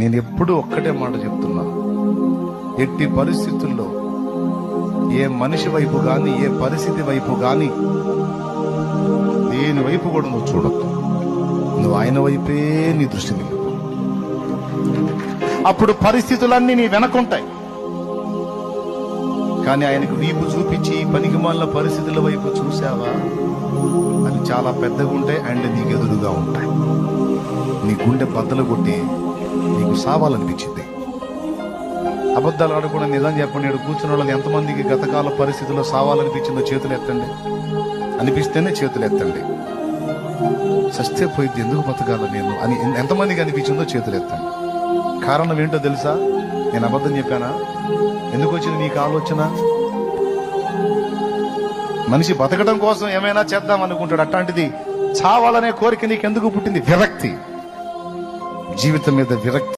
నేను ఎప్పుడు ఒక్కటే మాట చెప్తున్నా, ఎట్టి పరిస్థితుల్లో ఏ మనిషి వైపు గాని, ఏ పరిస్థితి వైపు గాని, దేని వైపు కూడా నువ్వు చూడొద్దు. నువ్వు ఆయన వైపే నీ దృష్టి నిలుపు. అప్పుడు పరిస్థితులన్నీ నీ వెనకుంటాయి. కానీ ఆయనకు వీపు చూపించి పనికి మాలిన పరిస్థితుల వైపు చూసావా, అవి చాలా పెద్దగా ఉంటాయి అండ్ నీకు ఎదురుగా ఉంటాయి. నీ గుండె బద్దలు కొట్టి నీకు సావాలనిపించింది. అబద్ధాలు ఆడకుండా నిజం చెప్పండి. ఇక్కడ కూర్చున్న వాళ్ళని ఎంతమందికి గతకాల పరిస్థితుల్లో సావాలనిపించిందో చేతులు ఎత్తండి. అనిపిస్తేనే చేతులు ఎత్తండి. సస్తే పోయింది, ఎందుకు బతకాల నేను అని ఎంతమందికి అనిపించిందో చేతులు ఎత్తండి. కారణం ఏంటో తెలుసా? నేను అబద్ధం చెప్పానా? ఎందుకు వచ్చింది నీకు ఆలోచన? మనిషి బతకడం కోసం ఏమైనా చేద్దాం అనుకుంటాడు. అట్లాంటిది చావాలనే కోరిక నీకెందుకు పుట్టింది? విరక్తి, జీవితం మీద విరక్తి.